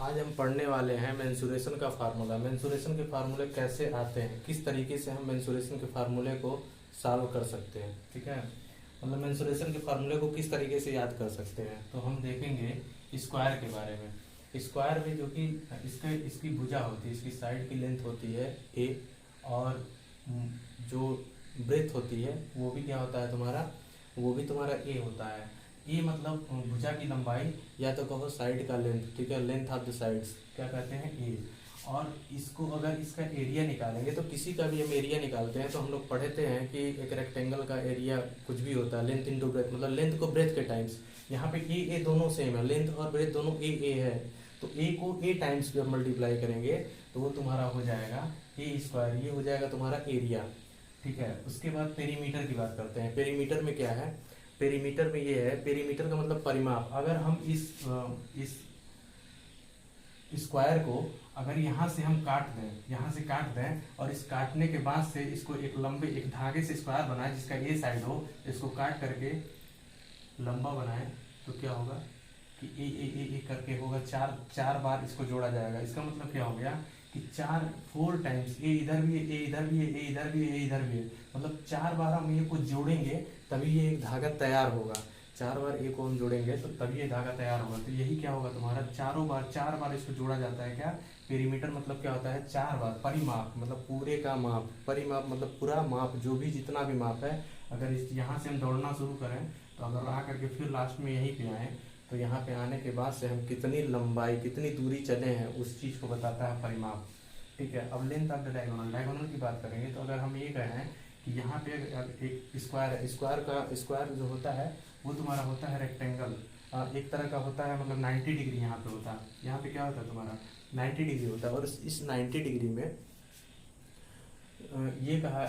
आज हम पढ़ने वाले हैं मेंसुरेशन का फार्मूला। मेंसुरेशन के फार्मूले कैसे आते हैं, किस तरीके से हम मेंसुरेशन के फार्मूले को सॉल्व कर सकते हैं। ठीक है, मतलब मेंसुरेशन के फार्मूले को किस तरीके से याद कर सकते हैं। तो हम देखेंगे स्क्वायर के बारे में। स्क्वायर में जो कि इसकी भुजा होती है, इसकी साइड की लेंथ होती है ए, और जो ब्रेथ होती है वो भी क्या होता है तुम्हारा, वो भी तुम्हारा ए होता है। ए मतलब भुजा की लंबाई, या तो कहो साइड का लेंथ। ठीक है, लेंथ ऑफ द साइड्स क्या कहते हैं, ए। और इसको अगर इसका एरिया निकालेंगे, तो किसी का भी हम एरिया निकालते हैं तो हम लोग पढ़ते हैं कि एक रेक्टेंगल का एरिया कुछ भी होता है, लेंथ इंटू ब्रेथ, मतलब लेंथ को ब्रेथ के टाइम्स। यहाँ पे ए दोनों सेम है, लेंथ और ब्रेथ दोनों ए है, तो ए को ए टाइम्स जब मल्टीप्लाई करेंगे तो वो तुम्हारा हो जाएगा ए स्क्वायर, ये हो जाएगा तुम्हारा एरिया। ठीक है, उसके बाद पेरीमीटर की बात करते हैं। पेरीमीटर में क्या है, पेरीमीटर में ये है, पेरीमीटर का मतलब परिमाप। अगर हम इस स्क्वायर को अगर यहाँ से हम काट दें, यहाँ से काट दें, और इस काटने के बाद से इसको एक लंबे एक धागे से स्क्वायर बनाए जिसका ये साइड हो, इसको काट करके लंबा बनाए, तो क्या होगा कि ए करके होगा, चार बार इसको जोड़ा जाएगा। इसका मतलब क्या हो गया कि 4 टाइम्स ए इधर भी है, ए इधर भी है, ए इधर भी है, ए इधर भी है, मतलब 4 बार हम ये को जोड़ेंगे तभी ये एक धागा तैयार होगा। 4 बार ए को हम जोड़ेंगे तो तभी ये धागा तैयार होगा। तो यही क्या होगा तुम्हारा, 4 बार इसको जोड़ा जाता है। क्या पेरीमीटर मतलब क्या होता है, 4 बार। परिमाप मतलब पूरे का माप, परिमाप मतलब पूरा माप, जो भी जितना भी माप है। अगर इस यहाँ से हम दौड़ना शुरू करें तो अगर आ करके फिर लास्ट में यहीं पे आए, तो यहाँ पे आने के बाद से हम कितनी लंबाई कितनी दूरी चले हैं उस चीज़ को बताता है परिमाप। ठीक है, अब length of the diagonal, diagonal की बात करेंगे तो अगर हम ये कहें कि यहाँ पे एक स्क्वायर है, स्क्वायर जो होता है वो तुम्हारा होता है रेक्टेंगल, एक तरह का होता है, मतलब 90 डिग्री यहाँ पे होता है। यहाँ पे क्या होता है तुम्हारा 90 डिग्री होता है, और इस 90 डिग्री में ये कहा,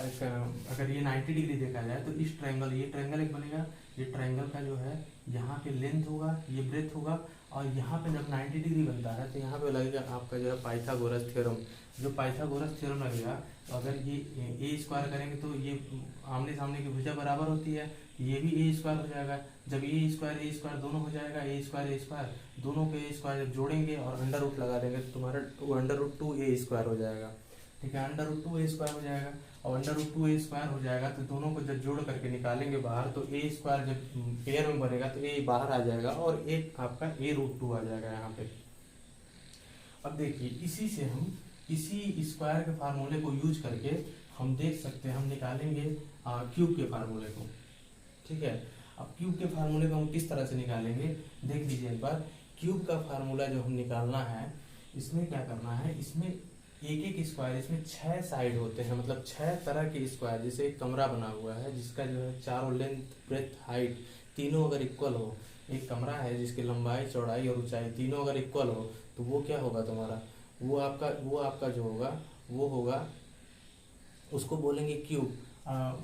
अगर ये 90 डिग्री देखा जाए तो इस ट्रायंगल, ये ट्रायंगल एक बनेगा, ये ट्रायंगल का जो है यहाँ पे लेंथ होगा, ये ब्रेथ होगा, और यहाँ पे जब 90 डिग्री बनता है तो यहाँ पे लगेगा आपका जो है पाइथागोरस थ्योरम। जो पाइथागोरस थ्योरम लगेगा, तो अगर ये ए स्क्वायर करेंगे तो ये आमने सामने की भुजा बराबर होती है, ये भी ए स्क्वायर हो जाएगा। जब ए स्क्वायर दोनों हो जाएगा, ए स्क्वायर दोनों के ए स्क्वायर जब जोड़ेंगे और अंडर रूट लगा देंगे तो तुम्हारा अंडर रूट 2 ए स्क्वायर हो जाएगा। ठीक है, अंडर रूट 2 ए स्क्वायर हो जाएगा, और अंडर रूट 2 ए स्क्वायर हो जाएगा तो दोनों को जब जोड़ करके निकालेंगे बाहर, तो ए स्क्वायर जब पेयर में बनेगा तो ए बाहर आ जाएगा, और एक आपका ए रूट 2 आ जाएगा यहाँ पे। अब देखिए, इसी से हम इसी स्क्वायर के फार्मूले को यूज करके हम देख सकते हैं, हम निकालेंगे क्यूब के फार्मूले को। ठीक है, अब क्यूब के फार्मूले को हम किस तरह से निकालेंगे, देख लीजिए एक बार। क्यूब का फार्मूला जो हम निकालना है, इसमें क्या करना है, इसमें एक स्क्वायर, इसमें 6 साइड होते हैं, मतलब 6 तरह के स्क्वायर। जैसे एक कमरा बना हुआ है जिसका जो है चारों लेंथ ब्रेथ हाइट तीनों अगर इक्वल हो, एक कमरा है जिसकी लंबाई चौड़ाई और ऊंचाई तीनों अगर इक्वल हो, तो वो क्या होगा तुम्हारा, वो आपका जो होगा वो होगा, उसको बोलेंगे क्यूब।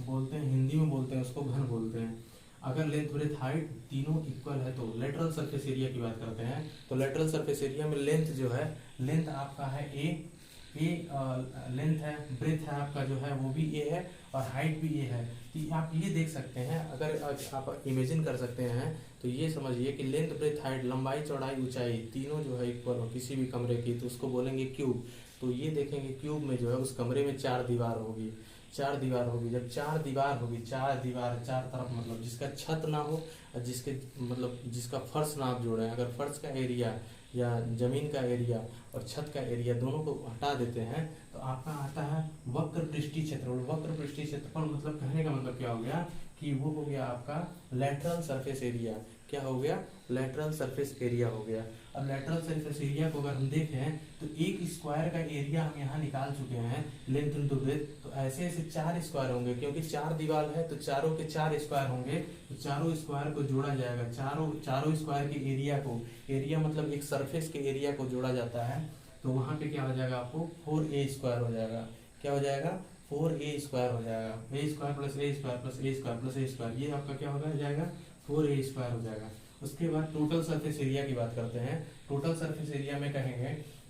बोलते हैं, हिंदी में बोलते हैं उसको घन बोलते हैं। अगर लेंथ ब्रेथ हाइट तीनों इक्वल है तो लेटरल सरफेस एरिया की बात करते हैं। तो लेटरल सरफेस एरिया में लेंथ जो है, लेंथ आपका है ए लेंथ है, ब्रेथ है आपका जो है वो भी ए है, और हाइट भी ए है। तो आप ये देख सकते हैं, अगर आप इमेजिन कर सकते हैं तो ये समझिए कि लेंथ ब्रेथ हाइट, लंबाई चौड़ाई ऊंचाई तीनों जो है इक्वल हो किसी भी कमरे की, तो उसको बोलेंगे क्यूब। तो ये देखेंगे क्यूब में जो है उस कमरे में 4 दीवार होगी, 4 दीवार होगी। जब 4 दीवार होगी, 4 दीवार 4 तरफ, मतलब जिसका छत ना हो और जिसके मतलब जिसका फर्श ना आप जोड़ें, अगर फर्श का एरिया या जमीन का एरिया और छत का एरिया दोनों को हटा देते हैं तो आपका आता है वक्र पृष्ठीय क्षेत्रफल। वक्र पृष्ठीय क्षेत्रफल मतलब कहने का मतलब क्या हो गया कि वो हो गया आपका लेटरल सरफेस एरिया। क्या हो गया, लेटरल सरफेस एरिया हो गया। अब लेटरल सरफेस एरिया को अगर हम देखें तो एक स्क्वायर का एरिया हम यहाँ निकाल चुके हैं, लेंथ इनटू ब्रेथ। तो ऐसे ऐसे 4 स्क्वायर होंगे, क्योंकि 4 दीवार है तो चारों के 4 स्क्वायर होंगे, तो चारों स्क्वायर को जोड़ा जाएगा। चारों स्क्वायर के एरिया को, एरिया मतलब एक सरफेस के एरिया को जोड़ा जाता है, तो वहां पे क्या हो जाएगा, आपको 4a स्क्वायर हो जाएगा। क्या हो जाएगा, 4a स्क्वायर हो जाएगा। ए स्क्वायर प्लस ए स्क्वायर प्लस ए स्क्वायर प्लस ए स्क्वायर, ये आपका क्या हो जाएगा, 4a स्क्वायर हो जाएगा। उसके बाद टोटल सरफेस एरिया की बात करते हैं। टोटल सरफेस एरिया में कहेंगे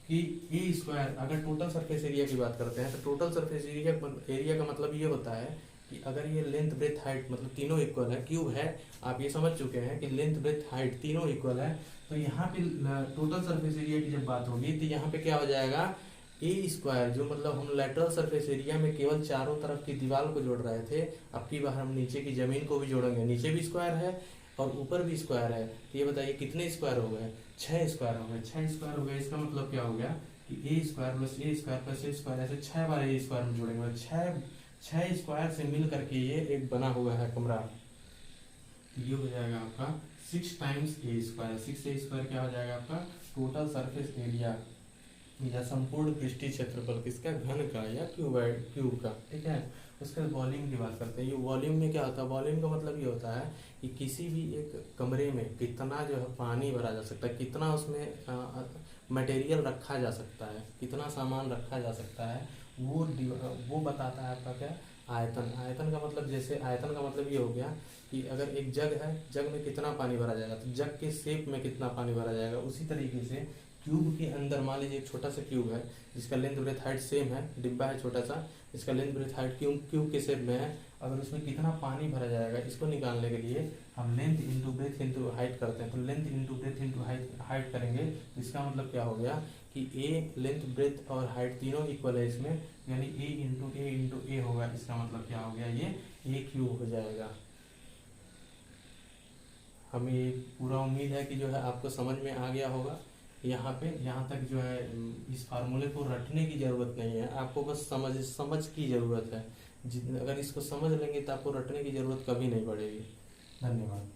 कि ए स्क्वायर, अगर टोटल सरफेस एरिया की बात करते हैं तो टोटल सरफेस एरिया का मतलब ये होता है कि अगर ये लेंथ ब्रेथ हाइट मतलब तीनों इक्वल है, क्यूब है, आप ये समझ चुके हैं कि लेंथ ब्रेथ हाइट तीनों इक्वल है, तो यहाँ पे टोटल सरफेस एरिया की जब बात होगी तो यहाँ पे क्या हो जाएगा, ए स्क्वायर, जो मतलब हम लेटरल सरफेस एरिया में केवल चारों तरफ की दीवार को जोड़ रहे थे, अब की बार हम नीचे की जमीन को भी जोड़ेंगे, नीचे भी स्क्वायर है और ऊपर भी स्क्वायर है, तो ये बताइए कितने स्क्वायर हो गए, 6 स्क्वायर हो गए, 6 स्क्वायर हो गए। इसका मतलब क्या हो गया कि ए स्क्वायर प्लस ए स्क्वायर प्लस ए स्क्वायर, ऐसे 6 बार ए स्क्वायर में जोड़ेंगे, मतलब 6 स्क्वायर से मिल करके ये एक बना हुआ है कमरा। ये हो जाएगा आपका 6 टाइम्स ए स्क्वायर, 6 ए स्क्वायर क्या हो जाएगा आपका टोटल सरफेस एरिया या संपूर्ण पृष्ठीय क्षेत्रफल किसका, घन का या क्यूब का, ठीक है। उसके बाद वॉल्यूम की बात करते हैं। ये वॉल्यूम में क्या होता है, वॉल्यूम का मतलब ये होता है कि किसी भी एक कमरे में कितना जो है पानी भरा जा सकता है, कितना उसमें मटेरियल रखा जा सकता है, कितना सामान रखा जा सकता है, वो बताता है आपका क्या, आयतन। आयतन का मतलब, जैसे आयतन का मतलब ये हो गया कि अगर एक जग है, जग में कितना पानी भरा जाएगा, तो जग के शेप में कितना पानी भरा जाएगा। उसी तरीके से क्यूब के अंदर मान लीजिए एक छोटा सा क्यूब है जिसका लेंथ ब्रेथ हाइट सेम है, डिब्बा है छोटा सा, इसका लेंथ ब्रेथ हाइट क्यूब के शेप में है, अगर उसमें कितना पानी भरा जाएगा इसको निकालने के लिए हम length into breadth into height करते हैं। तो length into breadth into height करेंगे तो इसका मतलब क्या हो गया कि ए लेंथ ब्रेथ और हाइट तीनों इक्वल है इसमें, यानी ए इंटू ए होगा। इसका मतलब क्या हो गया, ये ए क्यूब हो जाएगा। हमें पूरा उम्मीद है कि जो है आपको समझ में आ गया होगा। यहाँ तक जो है इस फार्मूले को रटने की ज़रूरत नहीं है, आपको बस समझ की ज़रूरत है। अगर इसको समझ लेंगे तो आपको रटने की ज़रूरत कभी नहीं पड़ेगी। धन्यवाद।